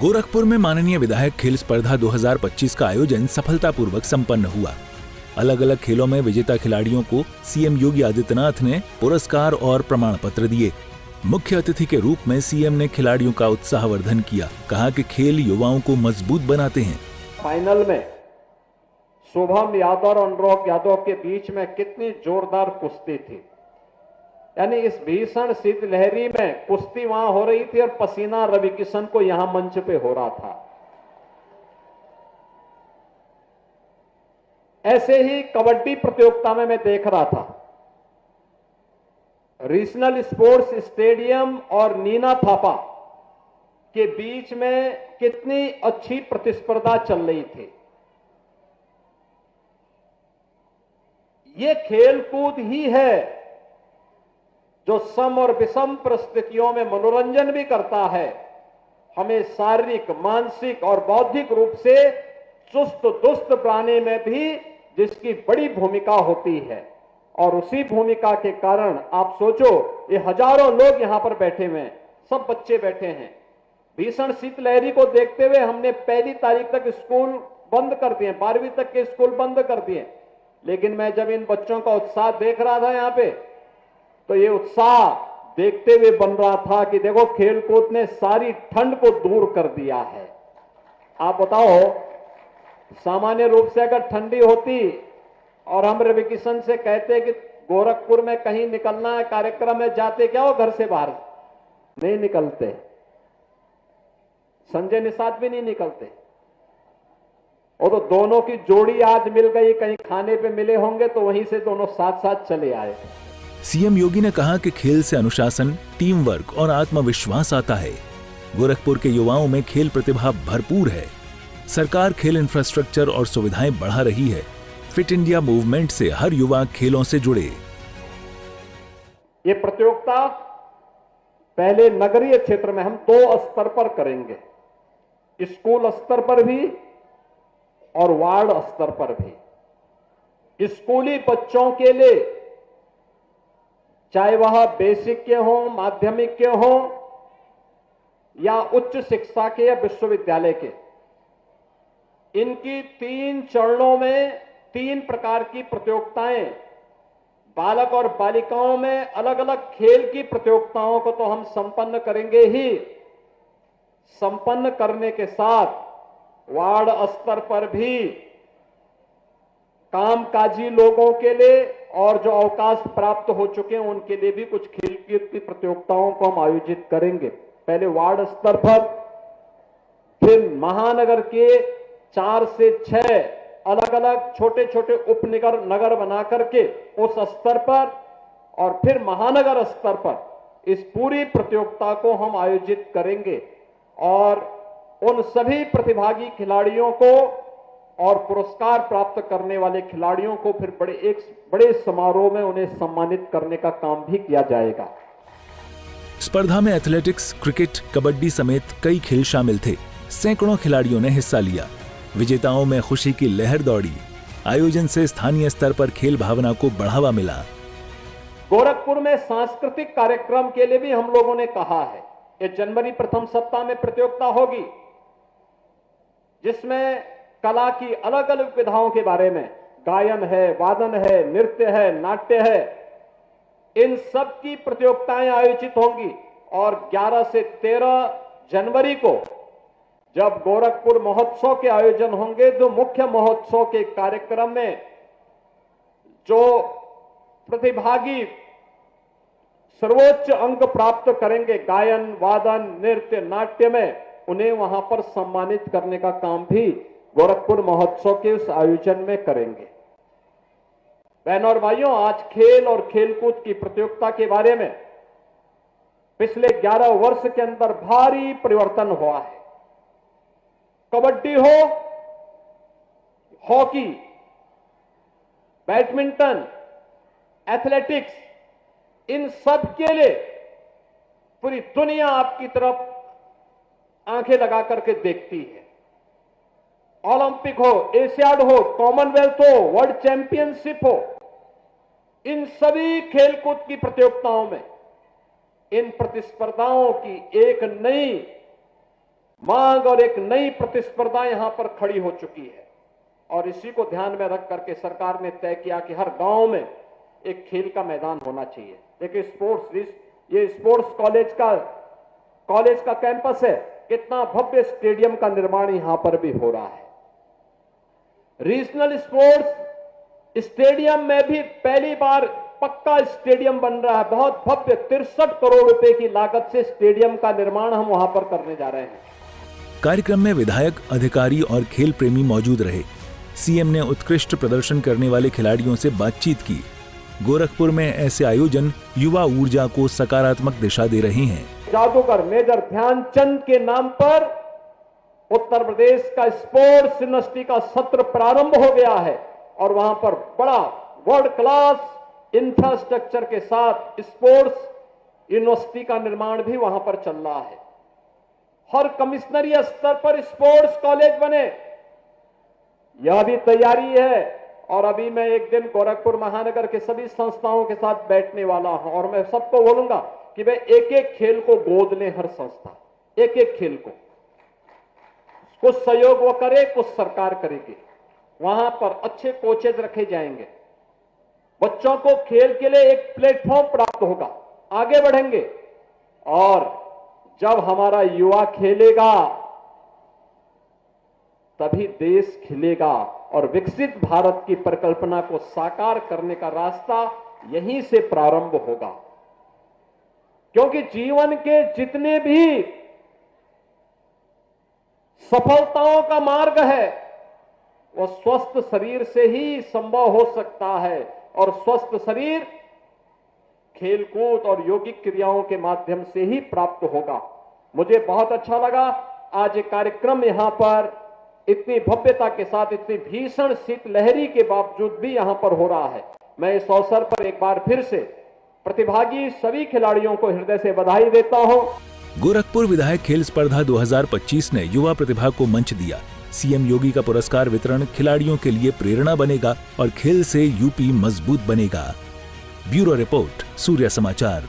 गोरखपुर में माननीय विधायक खेल स्पर्धा 2025 का आयोजन सफलतापूर्वक संपन्न हुआ। अलग अलग खेलों में विजेता खिलाड़ियों को सीएम योगी आदित्यनाथ ने पुरस्कार और प्रमाण पत्र दिए। मुख्य अतिथि के रूप में सीएम ने खिलाड़ियों का उत्साहवर्धन किया। कहा कि खेल युवाओं को मजबूत बनाते हैं। फाइनल में शुभम यादव और अनुराग यादव के बीच में कितनी जोरदार कुश्ती थी। यानी इस भीषण शीतलहरी में कुश्ती वहां हो रही थी और पसीना रवि किशन को यहां मंच पे हो रहा था। ऐसे ही कबड्डी प्रतियोगिता में मैं देख रहा था, रीजनल स्पोर्ट्स स्टेडियम और नीना थापा के बीच में कितनी अच्छी प्रतिस्पर्धा चल रही थी। ये खेल कूद ही है जो सम और विषम परिस्थितियों में मनोरंजन भी करता है, हमें शारीरिक, मानसिक और बौद्धिक रूप से चुस्त दुरुस्त बनाने में भी जिसकी बड़ी भूमिका होती है। और उसी भूमिका के कारण आप सोचो, ये हजारों लोग यहां पर बैठे हुए हैं, सब बच्चे बैठे हैं। भीषण शीतलहरी को देखते हुए हमने 1 तारीख तक स्कूल बंद कर दिए, 12वीं तक के स्कूल बंद कर दिए। लेकिन मैं जब इन बच्चों का उत्साह देख रहा था यहां पे, तो ये उत्साह देखते हुए बन रहा था कि देखो खेलकूद ने सारी ठंड को दूर कर दिया है। आप बताओ, सामान्य रूप से अगर ठंडी होती और हम रवि किशन से कहते कि गोरखपुर में कहीं निकलना है कार्यक्रम में, जाते क्या हो घर से बाहर? नहीं निकलते। संजय निषाद भी नहीं निकलते। और तो दोनों की जोड़ी आज मिल गई, कहीं खाने पे मिले होंगे तो वहीं से दोनों साथ साथ चले आए। सीएम योगी ने कहा कि खेल से अनुशासन, टीम वर्क और आत्मविश्वास आता है। गोरखपुर के युवाओं में खेल प्रतिभा भरपूर है। सरकार खेल इंफ्रास्ट्रक्चर और सुविधाएं बढ़ा रही है। फिट इंडिया मूवमेंट से हर युवा खेलों से जुड़े। ये प्रतियोगिता पहले नगरीय क्षेत्र में हम 2 स्तर पर करेंगे, स्कूल स्तर पर भी और वार्ड स्तर पर भी। स्कूली बच्चों के लिए, चाहे वह बेसिक के हों, माध्यमिक के हों या उच्च शिक्षा के या विश्वविद्यालय के, इनकी 3 चरणों में 3 प्रकार की प्रतियोगिताएं, बालक और बालिकाओं में अलग अलग खेल की प्रतियोगिताओं को तो हम संपन्न करेंगे ही। संपन्न करने के साथ वार्ड स्तर पर भी कामकाजी लोगों के लिए और जो अवकाश प्राप्त हो चुके हैं उनके लिए भी कुछ खेल की प्रतियोगिताओं को हम आयोजित करेंगे। पहले वार्ड स्तर पर, फिर महानगर के 4 से 6 अलग अलग छोटे छोटे नगर बना करके उस स्तर पर, और फिर महानगर स्तर पर इस पूरी प्रतियोगिता को हम आयोजित करेंगे। और उन सभी प्रतिभागी खिलाड़ियों को और पुरस्कार प्राप्त करने वाले खिलाड़ियों को फिर बड़े समारोह में उन्हें सम्मानित करने का काम भी किया जाएगा। स्पर्धा में एथलेटिक्स, क्रिकेट, कबड्डी समेत कई खेल शामिल थे। सैकड़ों खिलाड़ियों ने हिस्सा लिया। विजेताओं में खुशी की लहर दौड़ी। आयोजन से स्थानीय स्तर पर खेल भावना को बढ़ावा मिला। गोरखपुर में सांस्कृतिक कार्यक्रम के लिए भी हम लोगों ने कहा है, ये जनवरी प्रथम सप्ताह में प्रतियोगिता होगी, जिसमें कला की अलग अलग विधाओं के बारे में, गायन है, वादन है, नृत्य है, नाट्य है, इन सब की प्रतियोगिताएं आयोजित होंगी। और 11 से 13 जनवरी को जब गोरखपुर महोत्सव के आयोजन होंगे, तो मुख्य महोत्सव के कार्यक्रम में जो प्रतिभागी सर्वोच्च अंक प्राप्त करेंगे गायन, वादन, नृत्य, नाट्य में, उन्हें वहां पर सम्मानित करने का काम भी गोरखपुर महोत्सव के उस आयोजन में करेंगे। बहनों और भाइयों, आज खेल और खेलकूद की प्रतियोगिता के बारे में पिछले 11 वर्ष के अंदर भारी परिवर्तन हुआ है। कबड्डी हो, हॉकी, बैडमिंटन, एथलेटिक्स, इन सब के लिए पूरी दुनिया आपकी तरफ आंखें लगा करके देखती है। ओलंपिक हो, एशियाड हो, कॉमनवेल्थ हो, वर्ल्ड चैंपियनशिप हो, इन सभी खेलकूद की प्रतियोगिताओं में इन प्रतिस्पर्धाओं की एक नई मांग और एक नई प्रतिस्पर्धा यहां पर खड़ी हो चुकी है और इसी को ध्यान में रख करके सरकार ने तय किया कि हर गांव में एक खेल का मैदान होना चाहिए। देखिए ये स्पोर्ट्स कॉलेज का कैंपस है, कितना भव्य स्टेडियम का निर्माण यहां पर भी हो रहा है। रीजनल स्पोर्ट्स स्टेडियम में भी पहली बार पक्का स्टेडियम बन रहा है, बहुत भव्य 63 करोड़ रुपए की लागत से स्टेडियम का निर्माण हम वहां पर करने जा रहे हैं। कार्यक्रम में विधायक, अधिकारी और खेल प्रेमी मौजूद रहे। सीएम ने उत्कृष्ट प्रदर्शन करने वाले खिलाड़ियों से बातचीत की। गोरखपुर में ऐसे आयोजन युवा ऊर्जा को सकारात्मक दिशा दे रहे हैं। जादूगर मेजर ध्यानचंद के नाम पर उत्तर प्रदेश का स्पोर्ट्स यूनिवर्सिटी का सत्र प्रारंभ हो गया है और वहां पर बड़ा वर्ल्ड क्लास इंफ्रास्ट्रक्चर के साथ स्पोर्ट्स यूनिवर्सिटी का निर्माण भी वहां पर चल रहा है। हर कमिश्नरी स्तर पर स्पोर्ट्स कॉलेज बने, यह भी तैयारी है। और अभी मैं एक दिन गोरखपुर महानगर के सभी संस्थाओं के साथ बैठने वाला हूं और मैं सबको बोलूंगा कि वे एक एक खेल को गोद लें, हर संस्था एक एक खेल को। कुछ सहयोग वो करे, कुछ सरकार करेगी। वहां पर अच्छे कोचेज रखे जाएंगे, बच्चों को खेल के लिए एक प्लेटफॉर्म प्राप्त होगा, आगे बढ़ेंगे। और जब हमारा युवा खेलेगा तभी देश खिलेगा और विकसित भारत की परिकल्पना को साकार करने का रास्ता यहीं से प्रारंभ होगा। क्योंकि जीवन के जितने भी सफलताओं का मार्ग है वह स्वस्थ शरीर से ही संभव हो सकता है और स्वस्थ शरीर खेलकूद और यौगिक क्रियाओं के माध्यम से ही प्राप्त होगा। मुझे बहुत अच्छा लगा आज ये कार्यक्रम यहां पर इतनी भव्यता के साथ, इतनी भीषण शीतलहरी के बावजूद भी यहां पर हो रहा है। मैं इस अवसर पर एक बार फिर से प्रतिभागी सभी खिलाड़ियों को हृदय से बधाई देता हूं। गोरखपुर विधायक खेल स्पर्धा 2025 ने युवा प्रतिभा को मंच दिया। सीएम योगी का पुरस्कार वितरण खिलाड़ियों के लिए प्रेरणा बनेगा और खेल से यूपी मजबूत बनेगा। ब्यूरो रिपोर्ट, सूर्य समाचार।